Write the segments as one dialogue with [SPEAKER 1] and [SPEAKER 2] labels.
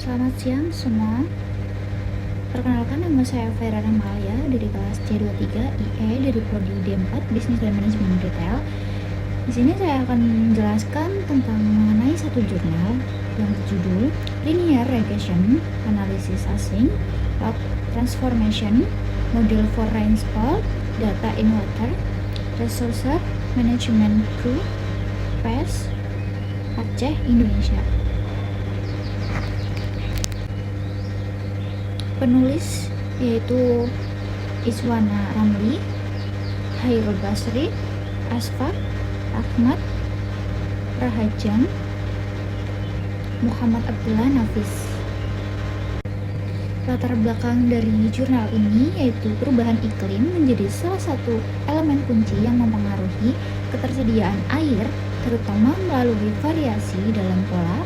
[SPEAKER 1] Selamat siang semua. Perkenalkan, nama saya Vera Ramalia dari kelas C23 IE dari Prodi D4 Bisnis dan Manajemen Retail. Di sini saya akan menjelaskan tentang mengenai satu jurnal yang berjudul Linear Regression Analysis Async Log Transformation Model for Rainfall Data in Water Resource Management Group PES Aceh, Indonesia. Penulis yaitu Iswana Ramli, Hairul Basri, Asfaq, Ahmad, Rahajang, Muhammad Abdullah Nafis. Latar belakang dari jurnal ini yaitu perubahan iklim menjadi salah satu elemen kunci yang mempengaruhi ketersediaan air, terutama melalui variasi dalam pola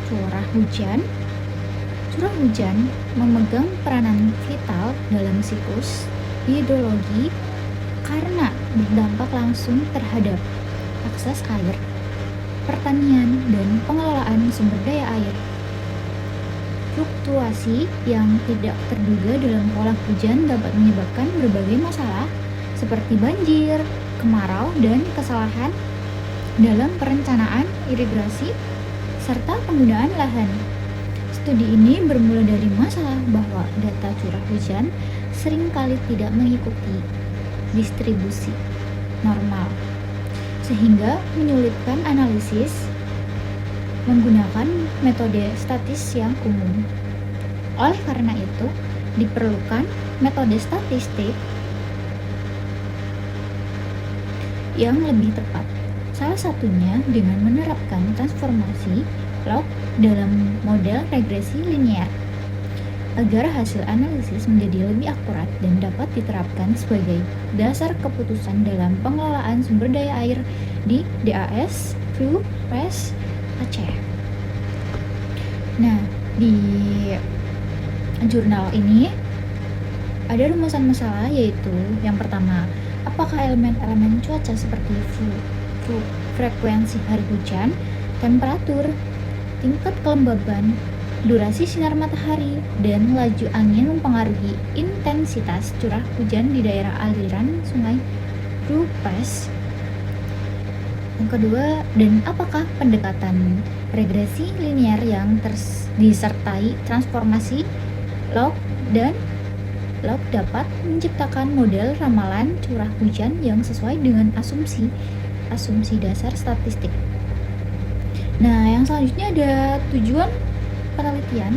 [SPEAKER 1] curah hujan. Curah hujan memegang peranan vital dalam siklus hidrologi karena berdampak langsung terhadap akses air, pertanian, dan pengelolaan sumber daya air. Fluktuasi yang tidak terduga dalam pola hujan dapat menyebabkan berbagai masalah seperti banjir, kemarau, dan kesalahan dalam perencanaan irigasi serta penggunaan lahan. Studi ini bermula dari masalah bahwa data curah hujan seringkali tidak mengikuti distribusi normal, sehingga menyulitkan analisis menggunakan metode statis yang umum. Oleh karena itu, diperlukan metode statistik yang lebih tepat. Salah satunya dengan menerapkan transformasi log dalam model regresi linear agar hasil analisis menjadi lebih akurat dan dapat diterapkan sebagai dasar keputusan dalam pengelolaan sumber daya air di DAS, Group, PES, Aceh. Nah, di jurnal ini ada rumusan masalah, yaitu yang pertama, apakah elemen-elemen cuaca seperti frekuensi hari hujan, temperatur, tingkat kelembaban, durasi sinar matahari, dan laju angin mempengaruhi intensitas curah hujan di daerah aliran sungai PES. Yang kedua, dan apakah pendekatan regresi linear yang disertai transformasi log dan log dapat menciptakan model ramalan curah hujan yang sesuai dengan asumsi dasar statistik. Nah, yang selanjutnya ada tujuan penelitian,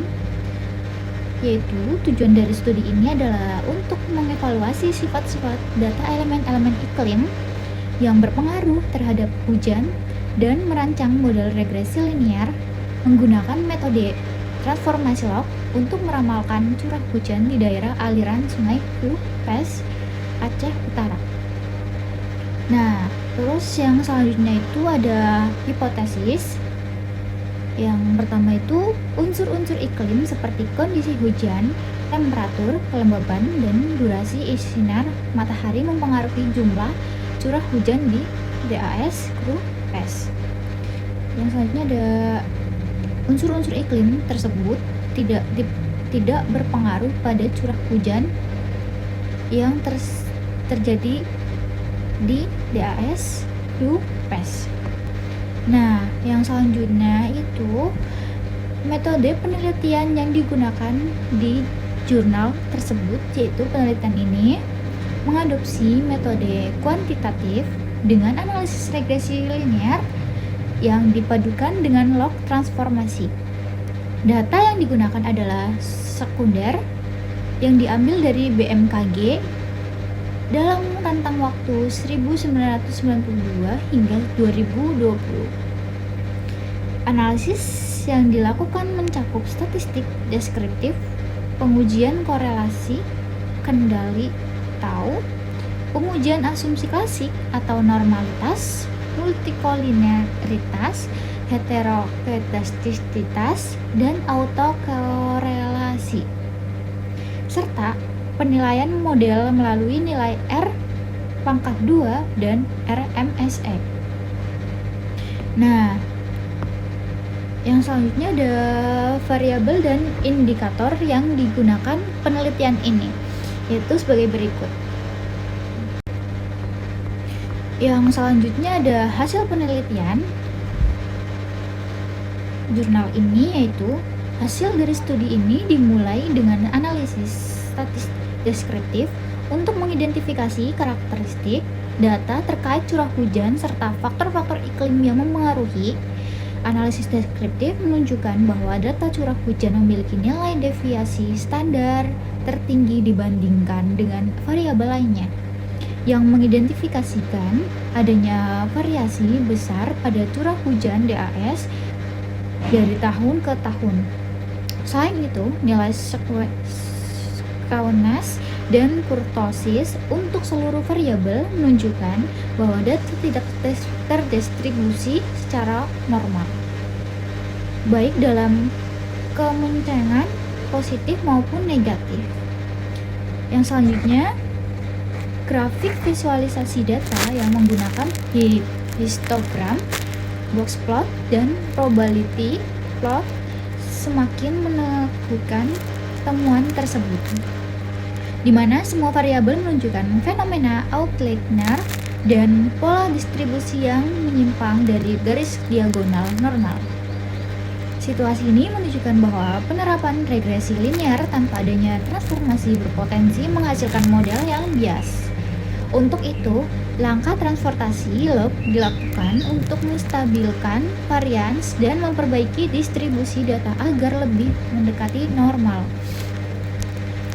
[SPEAKER 1] yaitu tujuan dari studi ini adalah untuk mengevaluasi sifat-sifat data elemen-elemen iklim yang berpengaruh terhadap hujan dan merancang model regresi linear menggunakan metode transformasi log untuk meramalkan curah hujan di daerah aliran sungai PES Aceh Utara. Nah, terus yang selanjutnya itu ada hipotesis. Yang pertama itu unsur-unsur iklim seperti kondisi hujan, temperatur, kelembaban, dan durasi sinar matahari mempengaruhi jumlah curah hujan di DAS, Group, PES. Yang selanjutnya ada unsur-unsur iklim tersebut tidak berpengaruh pada curah hujan yang terjadi di DAS, Group, PES. Nah, yang selanjutnya itu metode penelitian yang digunakan di jurnal tersebut, yaitu penelitian ini mengadopsi metode kuantitatif dengan analisis regresi linear yang dipadukan dengan log transformasi. Data yang digunakan adalah sekunder yang diambil dari BMKG dalam rentang waktu 1992 hingga 2020. Analisis yang dilakukan mencakup statistik deskriptif, pengujian korelasi, kendali tau, pengujian asumsi klasik atau normalitas, multikoliniaritas, heterokedastisitas, dan autokorelasi, serta penilaian model melalui nilai R pangkat 2 dan RMSE. Nah, Yang selanjutnya ada variabel dan indikator yang digunakan penelitian ini, yaitu sebagai berikut. Yang selanjutnya ada hasil penelitian jurnal ini, yaitu hasil dari studi ini dimulai dengan analisis statistik deskriptif untuk mengidentifikasi karakteristik data terkait curah hujan serta faktor-faktor iklim yang mempengaruhi. Analisis deskriptif menunjukkan bahwa data curah hujan memiliki nilai deviasi standar tertinggi dibandingkan dengan variabel lainnya, yang mengidentifikasikan adanya variasi besar pada curah hujan DAS dari tahun ke tahun. Selain itu, nilai skewness dan kurtosis untuk seluruh variabel menunjukkan bahwa data tidak terdistribusi secara normal, baik dalam kemencengan positif maupun negatif. Yang selanjutnya, grafik visualisasi data yang menggunakan histogram, box plot, dan probability plot semakin meneguhkan temuan tersebut, di mana semua variabel menunjukkan fenomena outlier dan pola distribusi yang menyimpang dari garis diagonal normal. Situasi ini menunjukkan bahwa penerapan regresi linear tanpa adanya transformasi berpotensi menghasilkan model yang bias. Untuk itu, langkah transportasi log dilakukan untuk menstabilkan varians dan memperbaiki distribusi data agar lebih mendekati normal.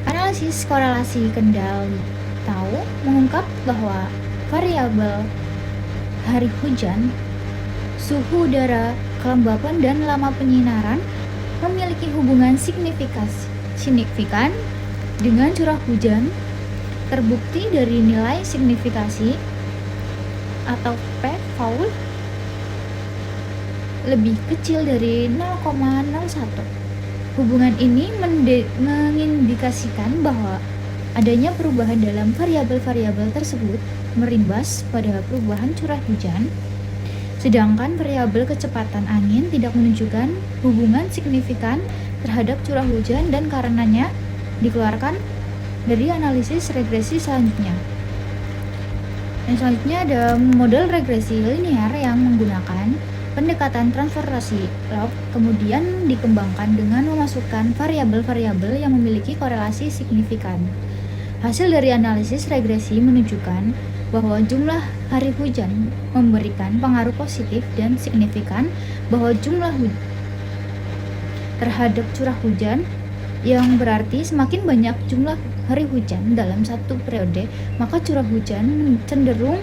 [SPEAKER 1] Analisis korelasi kendali tahu mengungkap bahwa variabel hari hujan, suhu udara, kelembapan, dan lama penyinaran memiliki hubungan signifikan dengan curah hujan, terbukti dari nilai signifikasi atau P foul lebih kecil dari 0,01. Hubungan ini mengindikasikan bahwa adanya perubahan dalam variabel-variabel tersebut merimbas pada perubahan curah hujan, sedangkan variabel kecepatan angin tidak menunjukkan hubungan signifikan terhadap curah hujan dan karenanya dikeluarkan dari analisis regresi selanjutnya. Yang selanjutnya ada model regresi linear yang menggunakan pendekatan transportasi log, kemudian dikembangkan dengan memasukkan variabel-variabel yang memiliki korelasi signifikan. Hasil dari analisis regresi menunjukkan bahwa jumlah hari hujan memberikan pengaruh positif dan signifikan bahwa jumlah terhadap curah hujan, yang berarti semakin banyak jumlah hari hujan dalam satu periode, maka curah hujan cenderung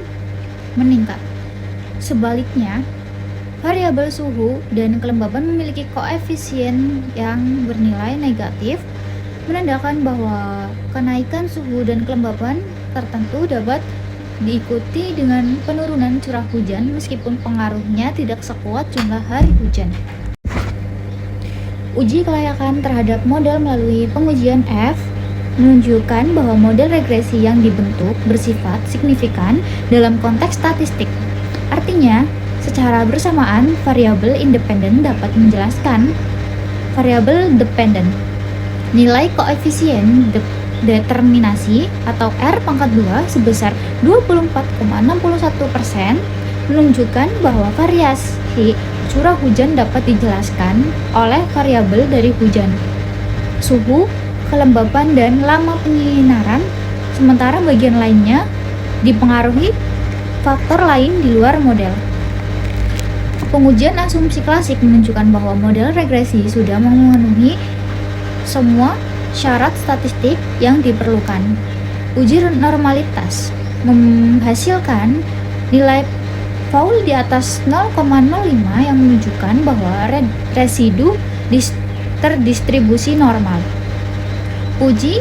[SPEAKER 1] meningkat. Sebaliknya, variabel suhu dan kelembapan memiliki koefisien yang bernilai negatif, menandakan bahwa kenaikan suhu dan kelembapan tertentu dapat diikuti dengan penurunan curah hujan meskipun pengaruhnya tidak sekuat jumlah hari hujan. Uji kelayakan terhadap model melalui pengujian F menunjukkan bahwa model regresi yang dibentuk bersifat signifikan dalam konteks statistik. Artinya, secara bersamaan, variabel independen dapat menjelaskan variabel dependen. Nilai koefisien determinasi atau R pangkat 2 sebesar 24,61% menunjukkan bahwa variasi curah hujan dapat dijelaskan oleh variabel dari hujan, suhu, kelembapan, dan lama penyinaran, sementara bagian lainnya dipengaruhi faktor lain di luar model. Pengujian asumsi klasik menunjukkan bahwa model regresi sudah memenuhi semua syarat statistik yang diperlukan. Uji normalitas menghasilkan nilai foul di atas 0,05 yang menunjukkan bahwa residu terdistribusi normal. Uji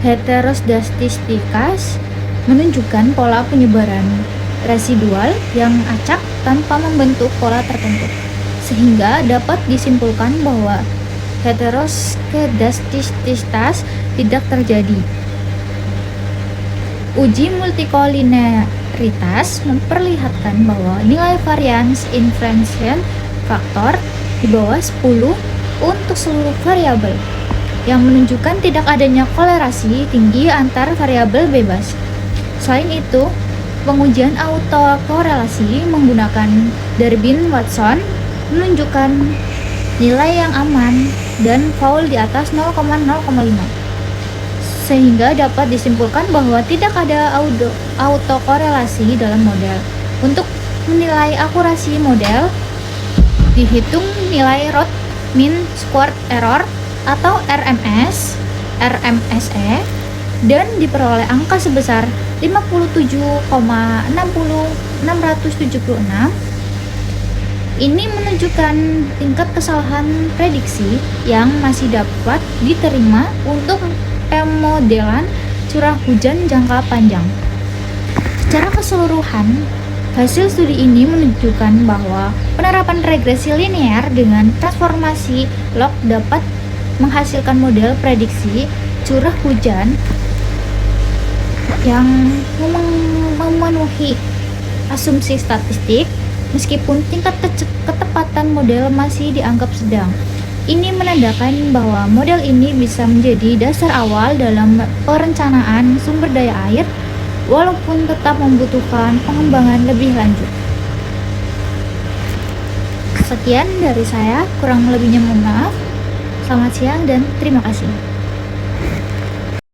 [SPEAKER 1] heterosdastisitas menunjukkan pola penyebaran residual yang acak tanpa membentuk pola tertentu, sehingga dapat disimpulkan bahwa heteroskedastisitas tidak terjadi. Uji multikolinearitas memperlihatkan bahwa nilai varians influence faktor di bawah 10 untuk seluruh variabel, yang menunjukkan tidak adanya kolerasi tinggi antar variabel bebas. Selain itu, pengujian autokorelasi menggunakan Durbin-Watson menunjukkan nilai yang aman dan foul di atas 0,05, sehingga dapat disimpulkan bahwa tidak ada autokorelasi dalam model. Untuk menilai akurasi model, dihitung nilai root mean squared error atau RMSE, dan diperoleh angka sebesar 57,60676. Ini menunjukkan tingkat kesalahan prediksi yang masih dapat diterima untuk pemodelan curah hujan jangka panjang. Secara keseluruhan, hasil studi ini menunjukkan bahwa penerapan regresi linear dengan transformasi log dapat menghasilkan model prediksi curah hujan yang memenuhi asumsi statistik, meskipun tingkat ketepatan model masih dianggap sedang. Ini menandakan bahwa model ini bisa menjadi dasar awal dalam perencanaan sumber daya air, walaupun tetap membutuhkan pengembangan lebih lanjut. Sekian dari saya, kurang lebihnya mohon maaf. Selamat siang dan terima kasih.